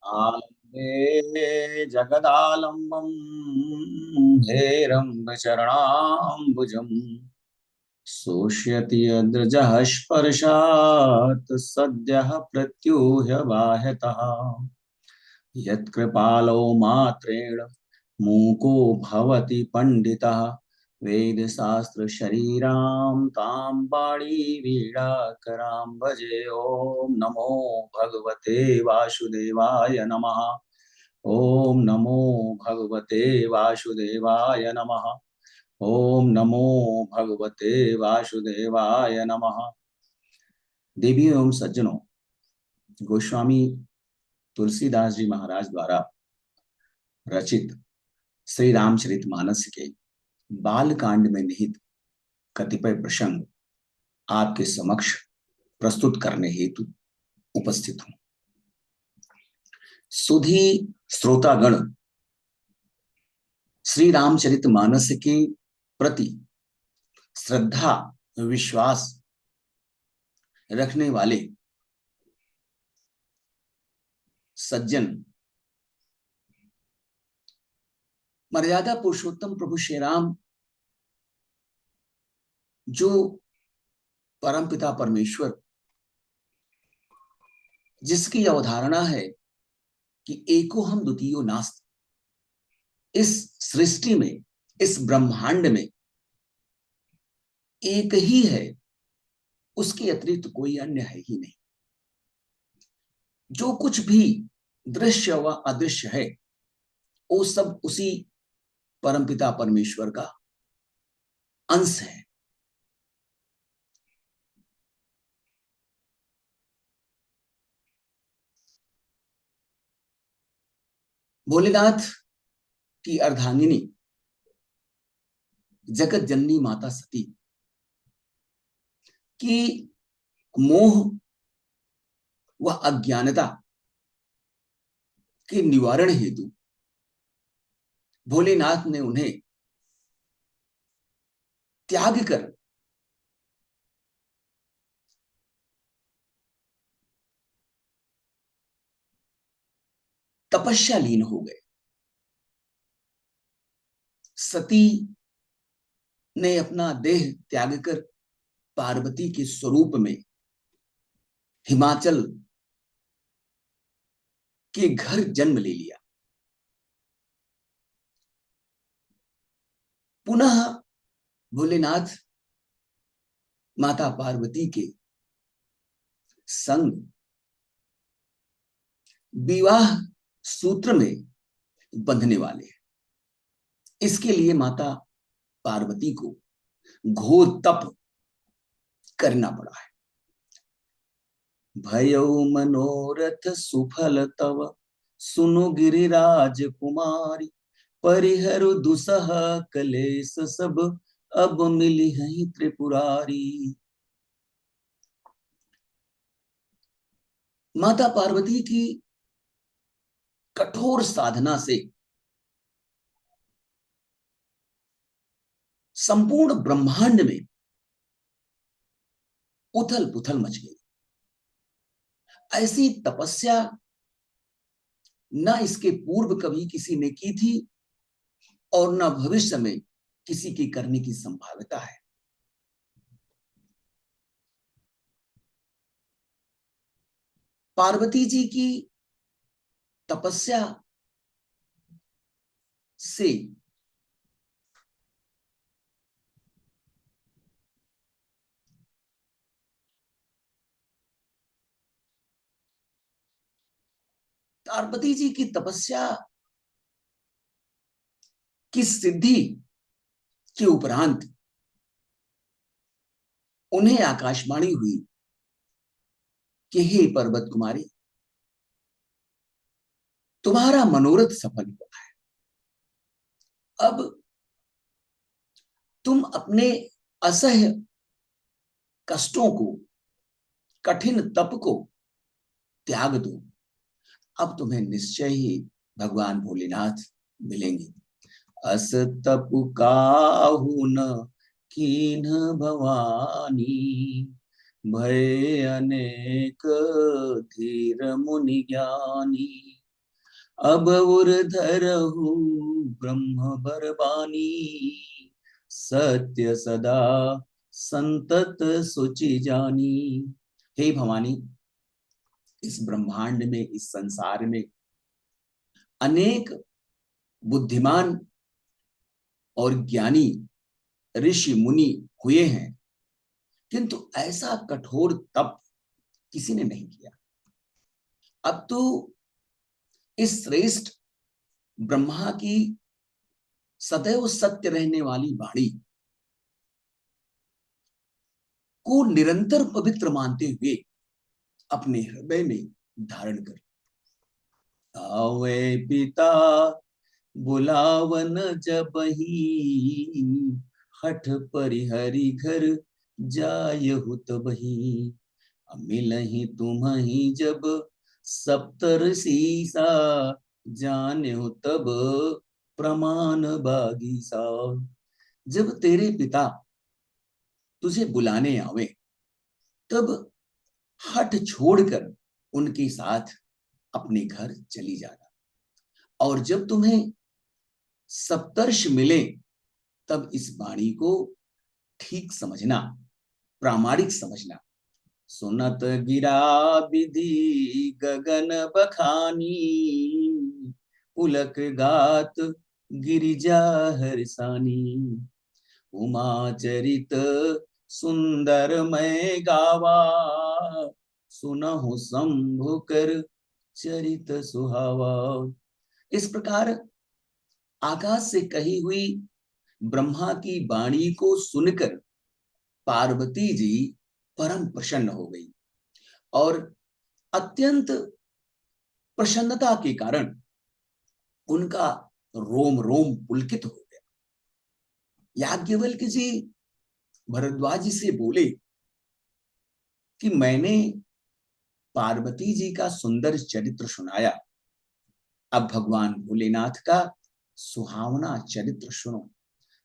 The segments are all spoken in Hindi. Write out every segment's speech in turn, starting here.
आलम्बे जगदालम्बम् हेरम्बचरणाम्बुजम् शोष्यति अद्रजः स्पर्शात् सद्यः प्रत्यूह्य बाह्यतः यत्कृपालो मात्रेण मूको भवति पंडितः वेदशास्त्र शरीरां तां पाणी वीणाकरां भजे। ओम नमो भगवते वासुदेवाय नमः। ओम नमो भगवते वासुदेवाय नमः। ओम नमो भगवते वासुदेवाय नमः। देवियों एवं सज्जनों, गोस्वामी तुलसीदास जी महाराज द्वारा रचित श्री रामचरितमानस के बाल कांड में निहित कतिपय प्रसंग आपके समक्ष प्रस्तुत करने हेतु उपस्थित हूं। सुधी श्रोतागण, श्री रामचरितमानस के प्रति श्रद्धा विश्वास रखने वाले सज्जन मर्यादा पुरुषोत्तम प्रभु श्री राम, जो परमपिता परमेश्वर, जिसकी अवधारणा है कि एको हम द्वितीयो नास्ति, इस सृष्टि में, इस ब्रह्मांड में एक ही है, उसके अतिरिक्त कोई अन्य है ही नहीं। जो कुछ भी दृश्य व अदृश्य है वो सब उसी परमपिता परमेश्वर का अंश है। भोलेनाथ की अर्धांगिनी जगत जननी माता सती की मोह व अज्ञानता के निवारण हेतु भोलेनाथ ने उन्हें त्याग कर तपस्या लीन हो गए। सती ने अपना देह त्याग कर पार्वती के स्वरूप में हिमाचल के घर जन्म ले लिया। पुनः भोलेनाथ माता पार्वती के संग विवाह सूत्र में बंधने वाले हैं। इसके लिए माता पार्वती को घोर तप करना पड़ा है। भयो मनोरथ सुफल तव सुनो गिरिराज कुमारी परिहरु दुसह कलेश सब अब मिली है त्रिपुरारी। माता पार्वती की कठोर साधना से संपूर्ण ब्रह्मांड में उथल पुथल मच गई। ऐसी तपस्या न इसके पूर्व कभी किसी ने की थी और न भविष्य में किसी की करने की संभावना है। पार्वती जी की तपस्या से पार्वती जी की तपस्या की सिद्धि के उपरांत उन्हें आकाशवाणी हुई कि हे पर्वत कुमारी, तुम्हारा मनोरथ सफल हुआ है। अब तुम अपने असह्य कष्टों को, कठिन तप को त्याग दो। अब तुम्हें निश्चय ही भगवान भोलेनाथ मिलेंगे। अस तप काहू न कीन भवानी भय अनेक धीर मुनि ज्ञानी। अब उर्धरहु ब्रह्म बरबानी, सत्य सदा संतत सुचि जानी। हे भवानी, इस ब्रह्मांड में, इस संसार में अनेक बुद्धिमान और ज्ञानी ऋषि मुनि हुए हैं, किंतु ऐसा कठोर तप किसी ने नहीं किया। अब तो इस श्रेष्ठ ब्रह्मा की सदैव सत्य रहने वाली वाणी को निरंतर पवित्र मानते हुए अपने हृदय में धारण कर, आवे पिता बुलावन जबहि, हठ परिहरि घर जायहु तबहि। मिलहि तुम्हि जब सप्तर्षिसा, जानेहु तब प्रमाण बागीसा। जब तेरे पिता तुझे बुलाने आवे, तब हठ छोड़कर उनके साथ अपने घर चली जाना, और जब तुम्हें सप्तर्ष मिले, तब इस वाणी को ठीक समझना, प्रामाणिक समझना। सुनत गिरा विधि गगन बखानी, पुलक गात गिरिजा हरसानी। उमा चरित सुंदर मैं गावा, सुनहु शंभु कर चरित सुहावा। इस प्रकार आकाश से कही हुई ब्रह्मा की वाणी को सुनकर पार्वती जी परम प्रसन्न हो गई, और अत्यंत प्रसन्नता के कारण उनका रोम रोम पुलकित हो गया। याज्ञवल्क्य जी भरद्वाज जी से बोले कि मैंने पार्वती जी का सुंदर चरित्र सुनाया, अब भगवान भोलेनाथ का सुहावना चरित्र सुनो।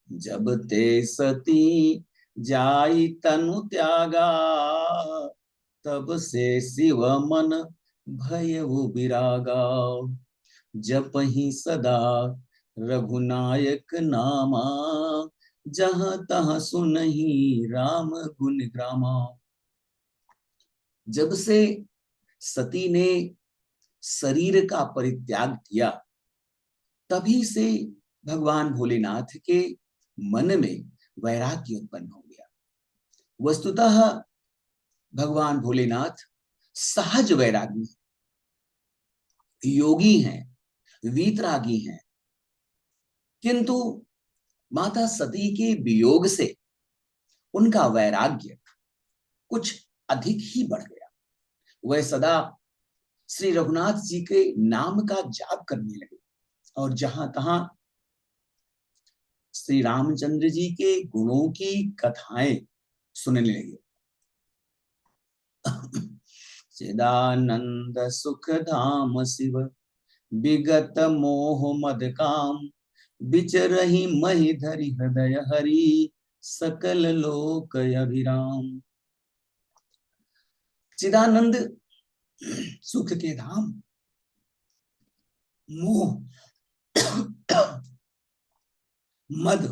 जब ते सती जाई तनु त्यागा, तब से शिव मन भयउ विरागा। जपहि सदा रघुनायक नामा, जहाँ तहाँ सुनहि राम गुण ग्रामा। जब से सती ने शरीर का परित्याग किया, तभी से भगवान भोलेनाथ के मन में वैराग्य उत्पन्न हो गया। वस्तुतः भगवान भोलेनाथ सहज वैरागी, योगी हैं, वीतरागी हैं, किंतु माता सती के वियोग से उनका वैराग्य कुछ अधिक ही बढ़ गया। वह सदा श्री रघुनाथ जी के नाम का जाप करने लगे, और जहां तहां श्री रामचंद्र जी के गुणों की कथाएं सुनने लगे। चिदानंद सुख धाम शिव, विगत मोह मद काम। विचरहि महि धरि हृदय हरि, सकल लोक अभिराम। चिदानंद सुख के धाम, मोह मद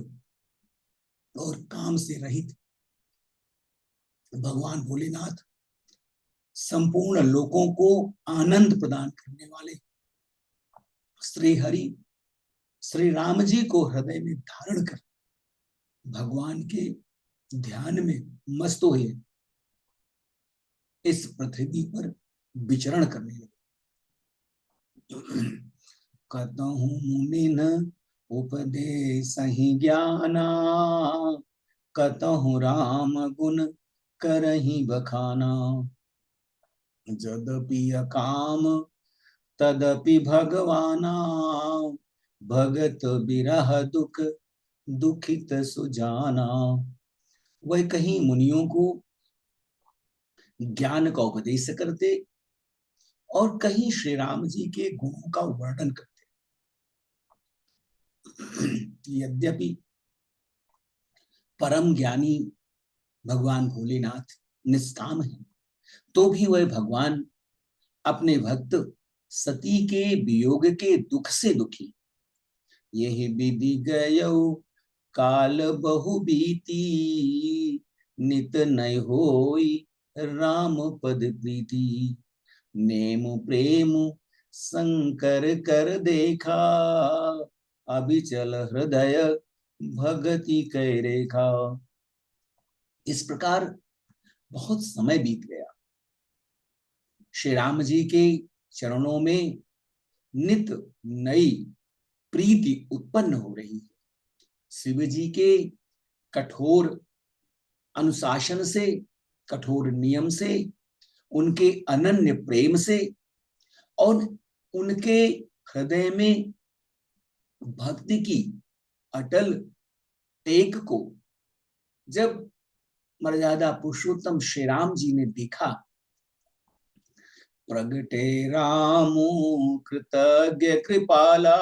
और काम से रहित भगवान भोलेनाथ संपूर्ण लोकों को आनंद प्रदान करने वाले श्री हरि श्री राम जी को हृदय में धारण कर भगवान के ध्यान में मस्त हुए इस पृथ्वी पर विचरण करने लगे। कतहु मुनि न उपदेश ही ज्ञाना, कतहु राम गुण करहि बखाना। जदपि अकाम तदपि भगवाना, भगत बिरह दुख दुखित सुजाना। वह कहीं मुनियों को ज्ञान का उपदेश करते, और कहीं श्री राम जी के गुणों का वर्णन करते। यद्यपि परम ज्ञानी भगवान भोलेनाथ निष्काम है, तो भी वह भगवान अपने भक्त सती के वियोग के दुख से दुखी। यही विधि गयौ काल बहु बीती, नित नय होई राम पद प्रीति। नेम प्रेम शंकर कर देखा, अभिचल हृदय भगति कै रेखा। इस प्रकार बहुत समय बीत गया। श्री राम जी के चरणों में नित नई प्रीति उत्पन्न हो रही है। शिव जी के कठोर अनुशासन से, कठोर नियम से, उनके अनन्य प्रेम से और उनके हृदय में भक्ति की अटल टेक को जब मर्यादा पुरुषोत्तम श्री राम जी ने देखा, प्रगटे रामो कृतज्ञ कृपाला,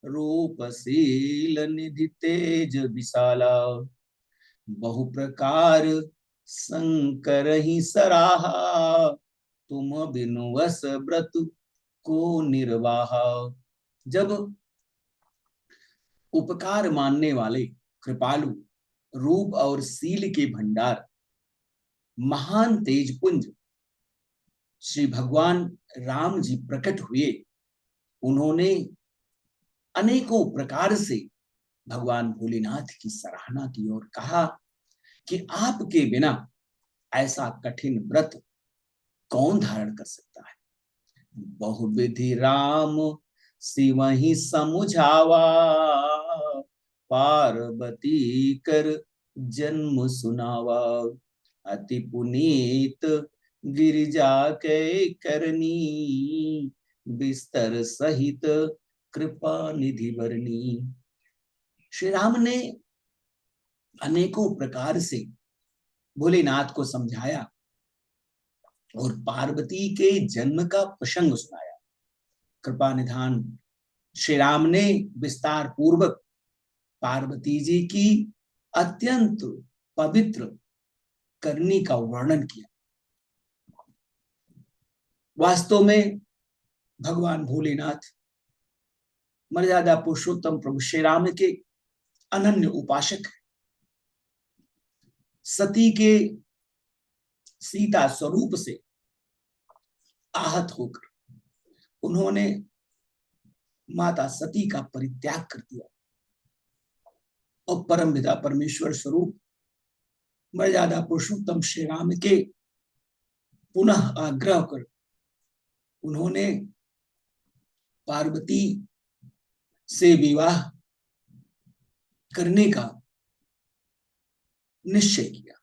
रूपशील निधि तेज विशाला। बहु प्रकार शंकर ही सराहा, तुम बिनु वस व्रत को निर्वाहा। जब उपकार मानने वाले कृपालु, रूप और शील के भंडार, महान तेजपुंज श्री भगवान राम जी प्रकट हुए, उन्होंने अनेकों प्रकार से भगवान भोलेनाथ की सराहना की और कहा कि आपके बिना ऐसा कठिन व्रत कौन धारण कर सकता है। बहुविधि राम शिव ही समुझावा, पार्वती कर जन्म सुनावा। अति पुनीत गिरिजा के करनी, बिस्तर सहित कृपा निधि वरनी। श्री राम ने अनेकों प्रकार से भोलेनाथ को समझाया और पार्वती के जन्म का प्रसंग सुनाया। कृपा निधान श्री राम ने विस्तार पूर्वक पार्वती जी की अत्यंत पवित्र करनी का वर्णन किया। वास्तव में भगवान भोलेनाथ मर्यादा पुरुषोत्तम प्रभु श्री राम के अनन्य उपासक है। सती के सीता स्वरूप से आहत होकर उन्होंने माता सती का परित्याग कर दिया और परम पिता परमेश्वर स्वरूप मर्यादा पुरुषोत्तम श्री राम के पुनः आग्रह कर उन्होंने पार्वती से विवाह करने का निश्चय किया।